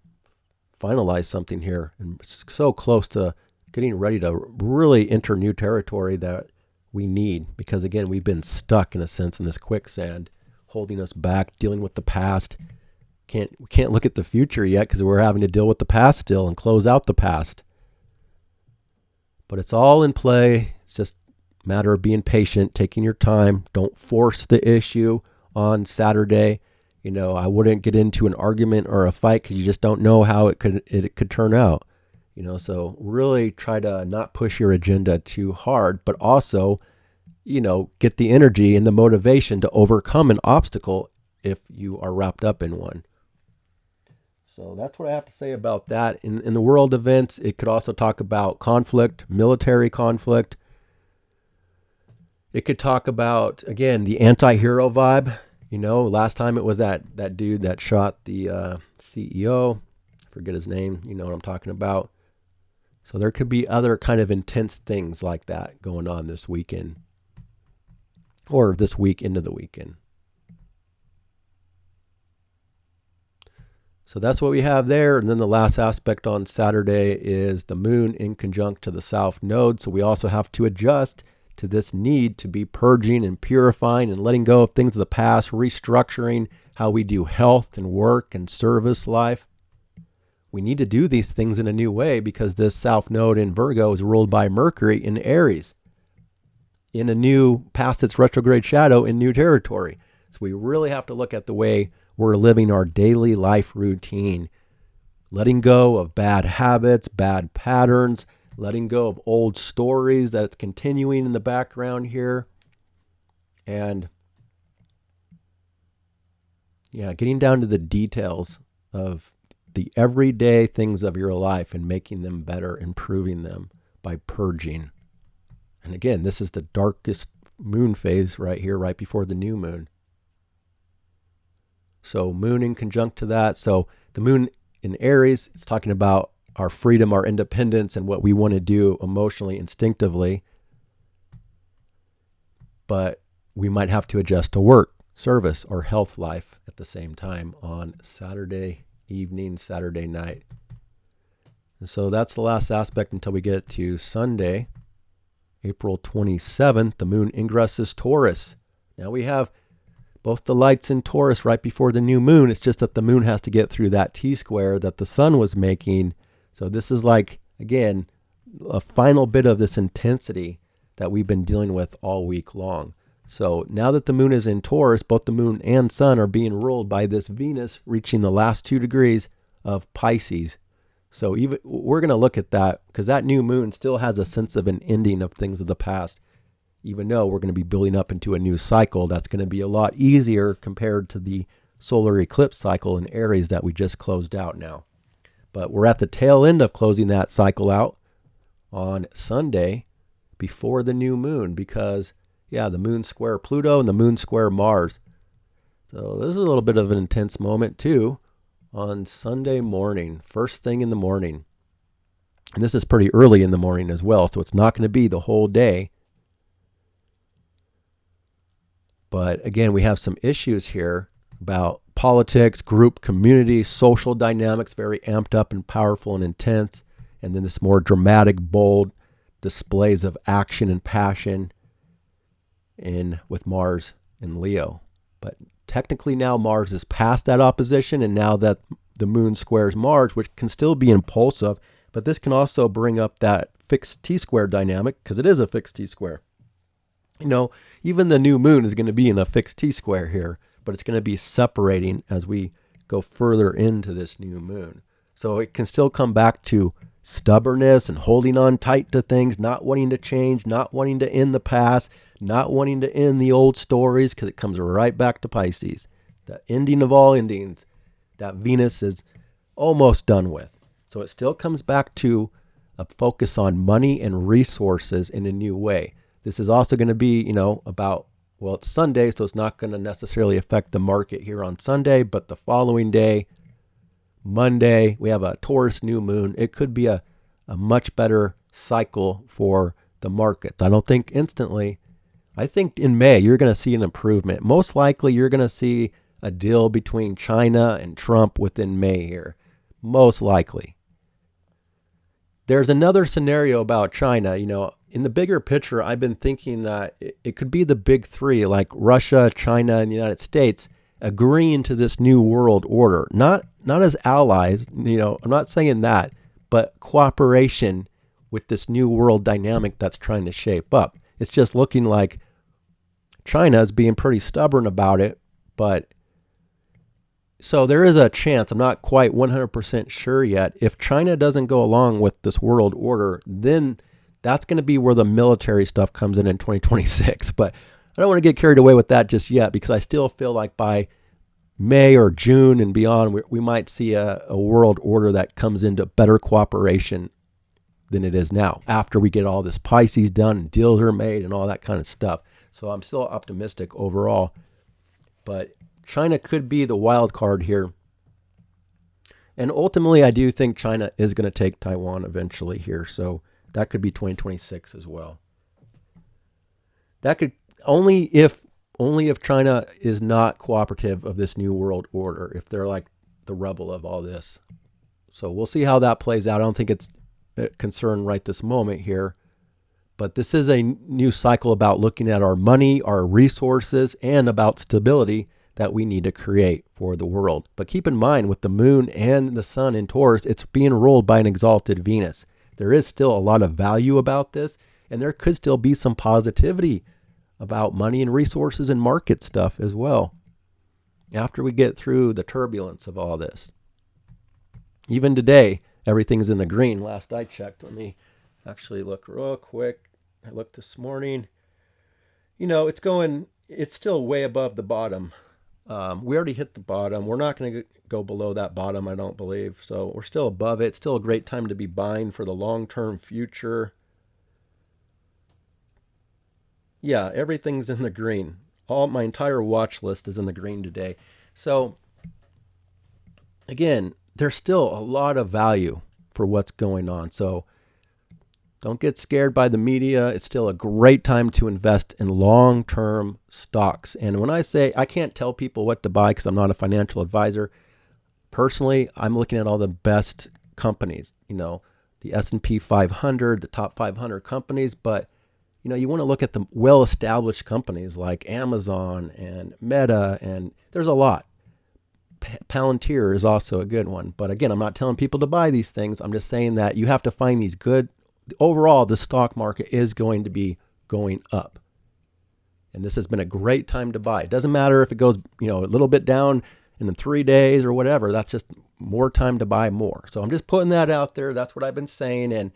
finalize something here, and so close to getting ready to really enter new territory that we need, because again, we've been stuck in a sense in this quicksand, holding us back, dealing with the past. We can't look at the future yet because we're having to deal with the past still and close out the past. But it's all in play. It's just a matter of being patient, taking your time. Don't force the issue on Saturday. I wouldn't get into an argument or a fight because you just don't know how it could turn out. So really try to not push your agenda too hard, but also, get the energy and the motivation to overcome an obstacle if you are wrapped up in one. So that's what I have to say about that. In the world events, it could also talk about conflict, military conflict. It could talk about, again, the anti-hero vibe. Last time it was that dude that shot the CEO. I forget his name. You know what I'm talking about. So there could be other kind of intense things like that going on this weekend, or this week into the weekend. So that's what we have there. And then the last aspect on Saturday is the moon in conjunct to the south node. So we also have to adjust to this need to be purging and purifying and letting go of things of the past, restructuring how we do health and work and service life. We need to do these things in a new way because this south node in Virgo is ruled by Mercury in Aries, in a new, past its retrograde shadow, in new territory. So we really have to look at the way we're living our daily life routine, letting go of bad habits, bad patterns, letting go of old stories that's continuing in the background here. And getting down to the details of the everyday things of your life and making them better, improving them by purging. And again, this is the darkest moon phase right here, right before the new moon. So moon in conjunct to that. So the moon in Aries, it's talking about our freedom, our independence, and what we want to do emotionally, instinctively. But we might have to adjust to work, service, or health life at the same time on Saturday evening, Saturday night. And so that's the last aspect until we get to Sunday, April 27th. The moon ingresses Taurus. Now we have both the lights in Taurus right before the new moon. It's just that the moon has to get through that T-square that the sun was making. So this is like, again, a final bit of this intensity that we've been dealing with all week long. So now that the moon is in Taurus, both the moon and sun are being ruled by this Venus reaching the last 2 degrees of Pisces. So even we're going to look at that because that new moon still has a sense of an ending of things of the past, even though we're going to be building up into a new cycle that's going to be a lot easier compared to the solar eclipse cycle in Aries that we just closed out now. But we're at the tail end of closing that cycle out on Sunday before the new moon because, the moon square Pluto and the moon square Mars. So this is a little bit of an intense moment too on Sunday morning, first thing in the morning. And this is pretty early in the morning as well, so it's not going to be the whole day. But again, we have some issues here about politics, group, community, social dynamics, very amped up and powerful and intense. And then this more dramatic, bold displays of action and passion with Mars and Leo. But technically now Mars is past that opposition, and now that the moon squares Mars, which can still be impulsive, but this can also bring up that fixed T-square dynamic because it is a fixed T-square. Even the new moon is going to be in a fixed T-square here, but it's going to be separating as we go further into this new moon. So it can still come back to stubbornness and holding on tight to things, not wanting to change, not wanting to end the past, not wanting to end the old stories, because it comes right back to Pisces. The ending of all endings that Venus is almost done with. So it still comes back to a focus on money and resources in a new way. This is also going to be, about, it's Sunday, so it's not going to necessarily affect the market here on Sunday, but the following day, Monday, we have a Taurus new moon. It could be a much better cycle for the markets. I don't think instantly. I think in May, you're going to see an improvement. Most likely, you're going to see a deal between China and Trump within May here. Most likely. There's another scenario about China. In the bigger picture, I've been thinking that it could be the big three, like Russia, China, and the United States, agreeing to this new world order. Not as allies, I'm not saying that, but cooperation with this new world dynamic that's trying to shape up. It's just looking like China is being pretty stubborn about it, but so there is a chance, I'm not quite 100% sure yet, if China doesn't go along with this world order, then that's going to be where the military stuff comes in 2026. But I don't want to get carried away with that just yet, because I still feel like by May or June and beyond, we might see a world order that comes into better cooperation than it is now, after we get all this Pisces done and deals are made and all that kind of stuff. So I'm still optimistic overall, but China could be the wild card here. And ultimately, I do think China is going to take Taiwan eventually here. So that could be 2026 as well. That could only if China is not cooperative of this new world order, if they're like the rebel of all this. So we'll see how that plays out. I don't think it's a concern right this moment here. But this is a new cycle about looking at our money, our resources, and about stability that we need to create for the world. But keep in mind, with the moon and the sun in Taurus, it's being ruled by an exalted Venus. There is still a lot of value about this, and there could still be some positivity about money and resources and market stuff as well, after we get through the turbulence of all this. Even today, everything's in the green. Last I checked, let me actually look real quick. I looked this morning. It's still way above the bottom. We already hit the bottom. We're not going to go below that bottom, I don't believe. So we're still above it. It's still a great time to be buying for the long-term future. Yeah, everything's in the green. My entire watch list is in the green today. So again, there's still a lot of value for what's going on. So don't get scared by the media. It's still a great time to invest in long-term stocks. And when I say I can't tell people what to buy because I'm not a financial advisor, personally, I'm looking at all the best companies, the S&P 500, the top 500 companies. But, you want to look at the well-established companies like Amazon and Meta, and there's a lot. Palantir is also a good one. But again, I'm not telling people to buy these things. I'm just saying that you have to find these good. Overall, the stock market is going to be going up. And this has been a great time to buy. It doesn't matter if it goes, a little bit down in 3 days or whatever. That's just more time to buy more. So I'm just putting that out there. That's what I've been saying.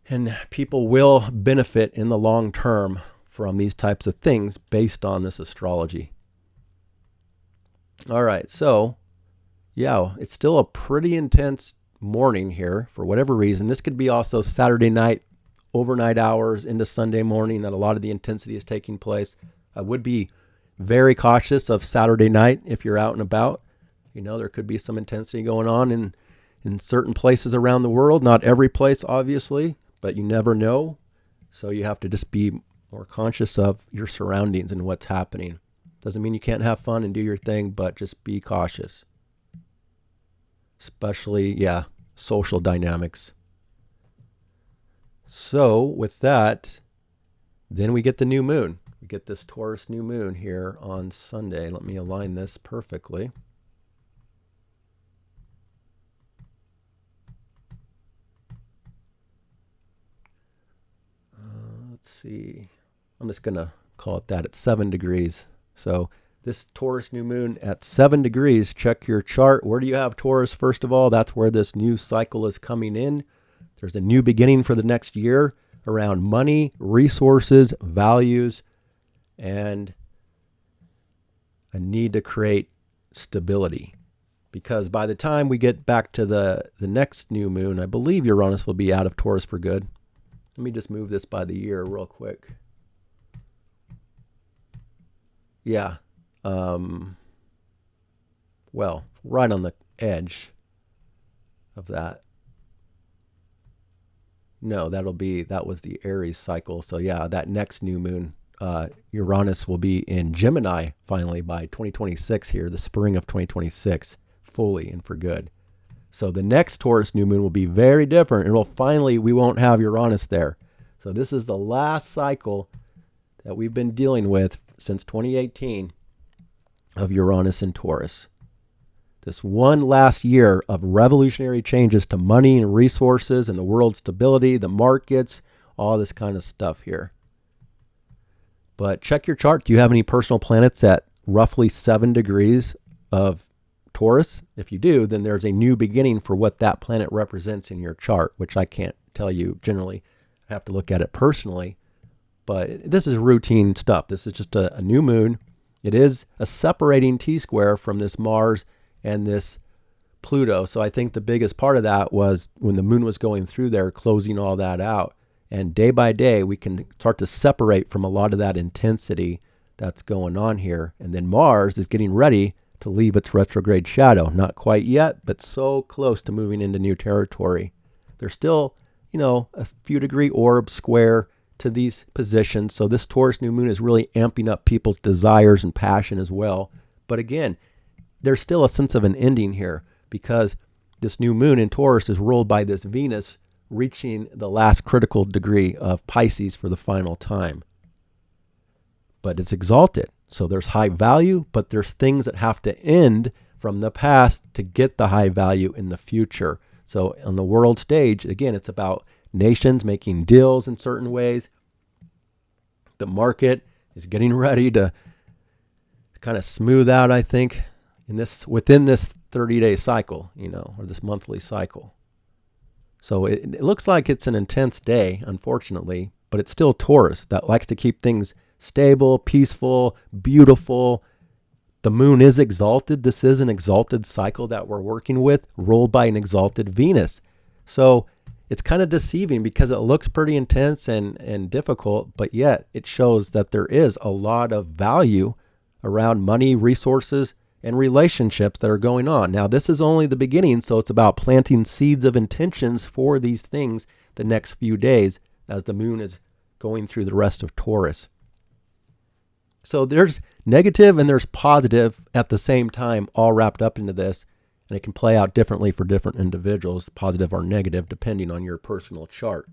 And people will benefit in the long term from these types of things based on this astrology. All right. So, yeah, it's still a pretty intense morning here for whatever reason. This could be also Saturday night, overnight hours into Sunday morning that a lot of the intensity is taking place. I would be very cautious of Saturday night if you're out and about. There could be some intensity going on in certain places around the world. Not every place, obviously, but you never know. So you have to just be more conscious of your surroundings and what's happening. Doesn't mean you can't have fun and do your thing, but just be cautious. Especially, social dynamics. So with that, then we get the new moon. We get this Taurus new moon here on Sunday. Let me align this perfectly. Let's see. I'm just going to call it that. It's 7 degrees. So this Taurus new moon at 7 degrees, check your chart. Where do you have Taurus? First of all, that's where this new cycle is coming in. There's a new beginning for the next year around money, resources, values, and a need to create stability. Because by the time we get back to the next new moon, I believe Uranus will be out of Taurus for good. Let me just move this by the year real quick. Yeah. Well, right on the edge of that. No, that was the Aries cycle. So yeah, that next new moon, Uranus will be in Gemini finally by 2026 here, the spring of 2026, fully and for good. So the next Taurus new moon will be very different, and we won't have Uranus there. So this is the last cycle that we've been dealing with since 2018 of Uranus and Taurus. This one last year of revolutionary changes to money and resources and the world's stability, the markets, all this kind of stuff here. But check your chart. Do you have any personal planets at roughly 7 degrees of Taurus? If you do, then there's a new beginning for what that planet represents in your chart, which I can't tell you generally. I have to look at it personally. But this is routine stuff. This is just a new moon. It is a separating T-square from this Mars and this Pluto. So I think the biggest part of that was when the moon was going through there, closing all that out. And day by day, we can start to separate from a lot of that intensity that's going on here. And then Mars is getting ready to leave its retrograde shadow. Not quite yet, but so close to moving into new territory. There's still, a few degree orb square to these positions. So this Taurus new moon is really amping up people's desires and passion as well. But again, there's still a sense of an ending here because this new moon in Taurus is ruled by this Venus reaching the last critical degree of Pisces for the final time. But it's exalted. So there's high value, but there's things that have to end from the past to get the high value in the future. So on the world stage, again, it's about nations making deals in certain ways. The market is getting ready to kind of smooth out, I think, within this 30-day cycle, or this monthly cycle. So it looks like it's an intense day, unfortunately, but it's still Taurus that likes to keep things stable, peaceful, beautiful. The moon is exalted. This is an exalted cycle that we're working with, ruled by an exalted Venus. So it's kind of deceiving because it looks pretty intense and difficult, but yet it shows that there is a lot of value around money, resources, and relationships that are going on. Now, this is only the beginning, so it's about planting seeds of intentions for these things the next few days as the moon is going through the rest of Taurus. So there's negative and there's positive at the same time, all wrapped up into this, and it can play out differently for different individuals, positive or negative, depending on your personal chart.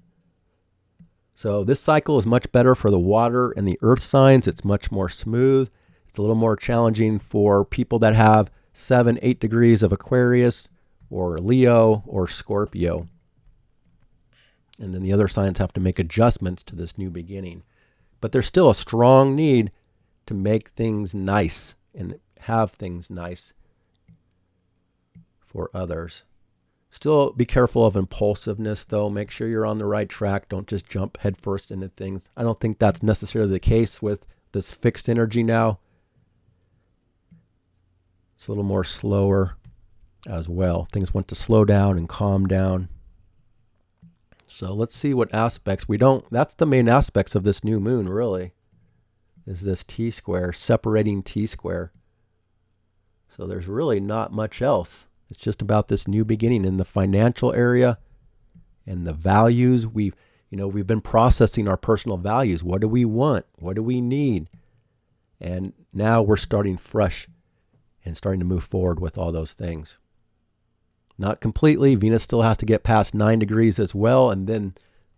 So this cycle is much better for the water and the earth signs. It's much more smooth. It's a little more challenging for people that have 7-8 degrees of Aquarius or Leo or Scorpio. And then the other signs have to make adjustments to this new beginning. But there's still a strong need to make things nice and have things nice for others. Still be careful of impulsiveness, though. Make sure you're on the right track. Don't just jump headfirst into things. I don't think that's necessarily the case with this fixed energy now. It's a little more slower as well. Things want to slow down and calm down. So let's see what aspects that's the main aspects of this new moon, really, is this T-square, separating T-square. So there's really not much else. It's just about this new beginning in the financial area and the values. We've been processing our personal values. What do we want? What do we need? And now we're starting fresh and starting to move forward with all those things. Not completely. Venus still has to get past 9 degrees as well. And then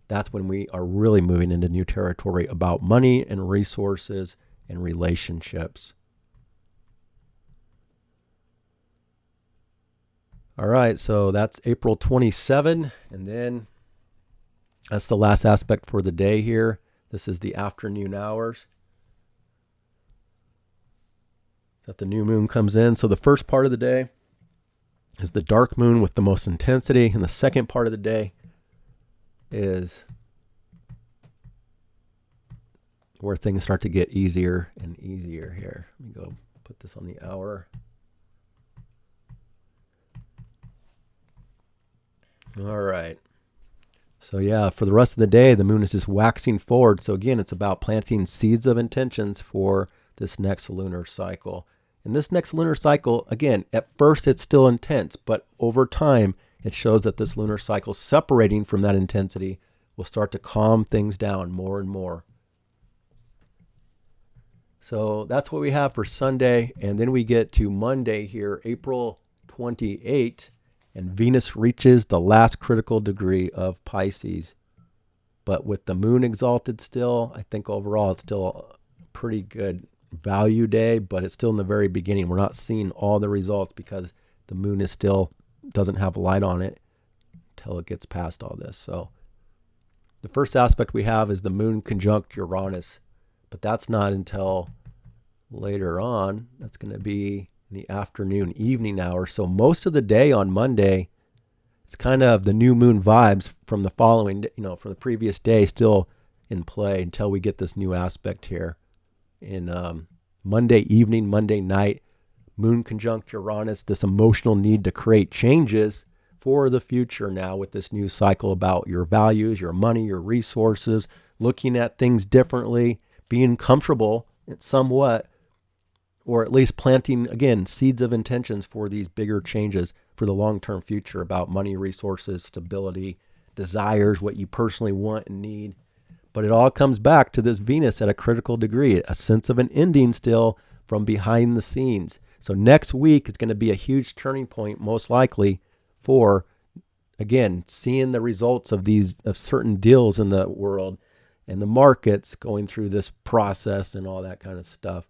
that's when we are really moving into new territory about money and resources and relationships. All right, so that's April 27, and then that's the last aspect for the day here. This is the afternoon hours that the new moon comes in. So the first part of the day is the dark moon with the most intensity, and the second part of the day is where things start to get easier and easier here. Let me go put this on the hour. All right. So yeah, for the rest of the day, the moon is just waxing forward. So again, it's about planting seeds of intentions for this next lunar cycle. And this next lunar cycle, again, at first it's still intense, but over time, it shows that this lunar cycle separating from that intensity will start to calm things down more and more. So that's what we have for Sunday. And then we get to Monday here, April 28th. And Venus reaches the last critical degree of Pisces. But with the moon exalted still, I think overall it's still a pretty good value day, but it's still in the very beginning. We're not seeing all the results because the moon is still doesn't have light on it until it gets past all this. So the first aspect we have is the moon conjunct Uranus, but that's not until later on. That's going to be in the afternoon, evening hour. So most of the day on Monday, it's kind of the new moon vibes from the following, from the previous day still in play until we get this new aspect here in Monday evening, Monday night, moon conjunct Uranus, this emotional need to create changes for the future now with this new cycle about your values, your money, your resources, looking at things differently, being comfortable somewhat, or at least planting, again, seeds of intentions for these bigger changes for the long-term future about money, resources, stability, desires, what you personally want and need. But it all comes back to this Venus at a critical degree, a sense of an ending still from behind the scenes. So next week is going to be a huge turning point, most likely, for, again, seeing the results of certain deals in the world and the markets going through this process and all that kind of stuff.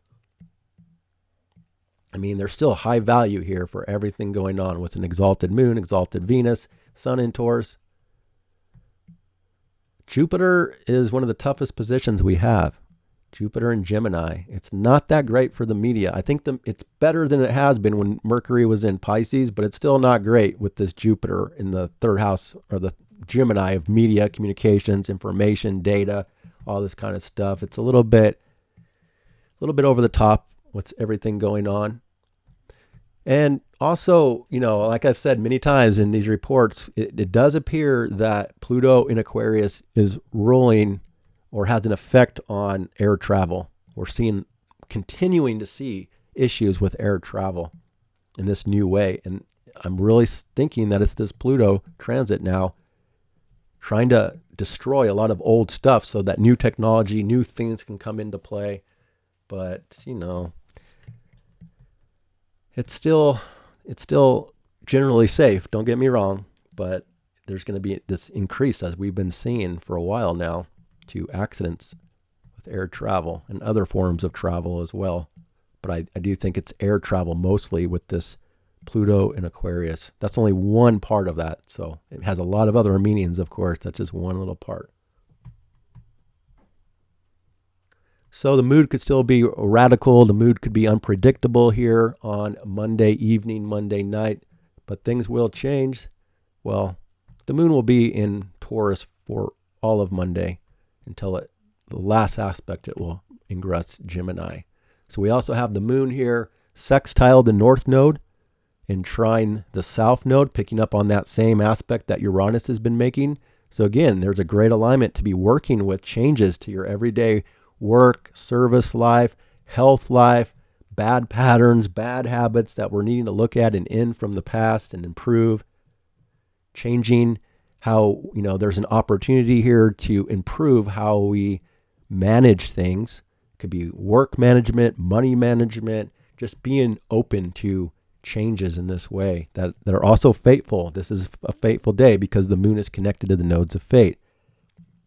I mean, there's still high value here for everything going on with an exalted moon, exalted Venus, sun in Taurus. Jupiter is one of the toughest positions we have. Jupiter and Gemini. It's not that great for the media. I think it's better than it has been when Mercury was in Pisces, but it's still not great with this Jupiter in the third house, or the Gemini of media, communications, information, data, all this kind of stuff. It's a little bit over the top with everything going on. And also, like I've said many times in these reports, it does appear that Pluto in Aquarius is ruling or has an effect on air travel. We're continuing to see issues with air travel in this new way. And I'm really thinking that it's this Pluto transit now trying to destroy a lot of old stuff so that new technology, new things can come into play. But, it's still generally safe. Don't get me wrong, but there's going to be this increase, as we've been seeing for a while now, to accidents with air travel and other forms of travel as well. But I do think it's air travel mostly with this Pluto in Aquarius. That's only one part of that. So it has a lot of other meanings, of course. That's just one little part. So the mood could still be radical. The mood could be unpredictable here on Monday evening, Monday night, but things will change. Well, the moon will be in Taurus for all of Monday until the last aspect it will ingress Gemini. So we also have the moon here sextile the north node and trine the south node, picking up on that same aspect that Uranus has been making. So again, there's a great alignment to be working with changes to your everyday work, service life, health life, bad patterns, bad habits that we're needing to look at and end from the past and improve. Changing how, there's an opportunity here to improve how we manage things. It could be work management, money management, just being open to changes in this way that are also fateful. This is a fateful day because the moon is connected to the nodes of fate.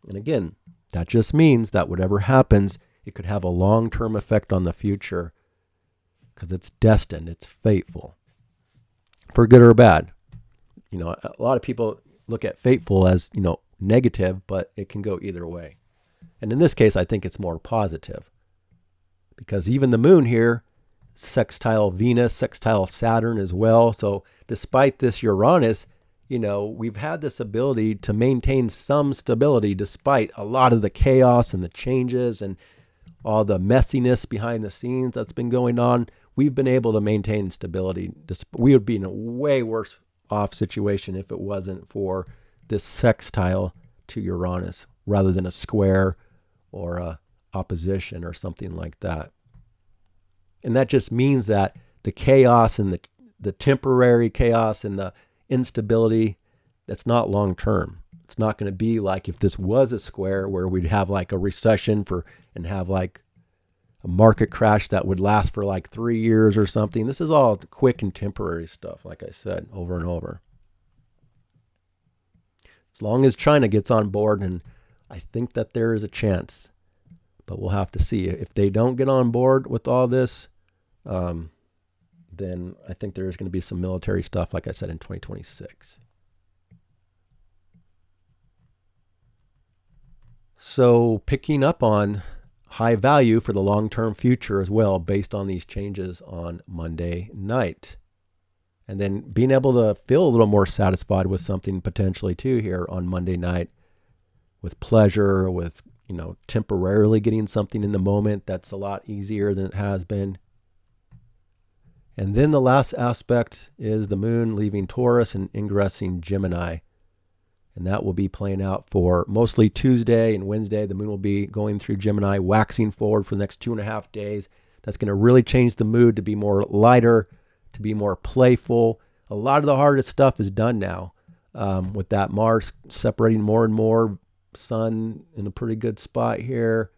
And again, that just means that whatever happens, it could have a long-term effect on the future because it's destined, it's fateful, for good or bad. A lot of people look at fateful as, negative, but it can go either way. And in this case, I think it's more positive because even the moon here, sextile Venus, sextile Saturn as well. So despite this Uranus, we've had this ability to maintain some stability despite a lot of the chaos and the changes and all the messiness behind the scenes that's been going on. We've been able to maintain stability. We would be in a way worse off situation if it wasn't for this sextile to Uranus rather than a square or a opposition or something like that. And that just means that the chaos and the temporary chaos and the instability, that's not long term. It's not going to be like if this was a square where we'd have like a recession and have like a market crash that would last for like 3 years or something. This is all quick and temporary stuff, like I said, over and over. As long as China gets on board, and I think that there is a chance, but we'll have to see. If they don't get on board with all this, then I think there's going to be some military stuff, like I said, in 2026. So picking up on high value for the long-term future as well, based on these changes on Monday night. And then being able to feel a little more satisfied with something potentially too here on Monday night, with pleasure, with, temporarily getting something in the moment that's a lot easier than it has been. And then the last aspect is the moon leaving Taurus and ingressing Gemini. And that will be playing out for mostly Tuesday and Wednesday. The moon will be going through Gemini, waxing forward for the next 2.5 days. That's going to really change the mood to be more lighter, to be more playful. A lot of the hardest stuff is done now with that Mars separating more and more. Sun in a pretty good spot here.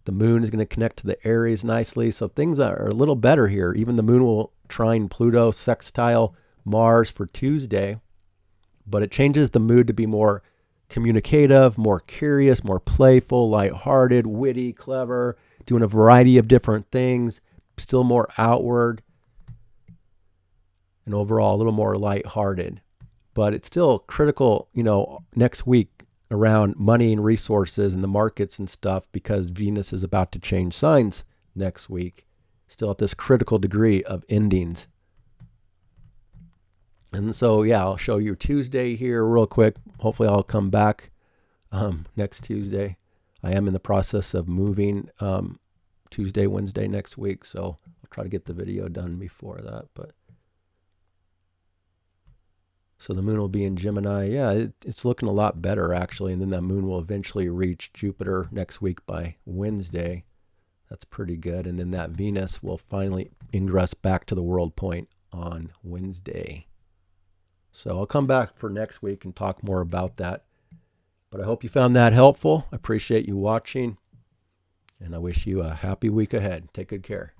The moon is going to connect to the Aries nicely. So things are a little better here. Even the moon will trine Pluto, sextile Mars for Tuesday. But it changes the mood to be more communicative, more curious, more playful, lighthearted, witty, clever, doing a variety of different things, still more outward, and overall a little more lighthearted. But it's still critical, next week around money and resources and the markets and stuff, because Venus is about to change signs next week, still at this critical degree of endings. And so, I'll show you Tuesday here real quick. Hopefully I'll come back next Tuesday. I am in the process of moving Tuesday, Wednesday next week, so I'll try to get the video done before that. But so the moon will be in Gemini. It's looking a lot better, actually. And then that moon will eventually reach Jupiter next week by Wednesday. That's pretty good. And then that Venus will finally ingress back to the world point on Wednesday. So I'll come back for next week and talk more about that. But I hope you found that helpful. I appreciate you watching, and I wish you a happy week ahead. Take good care.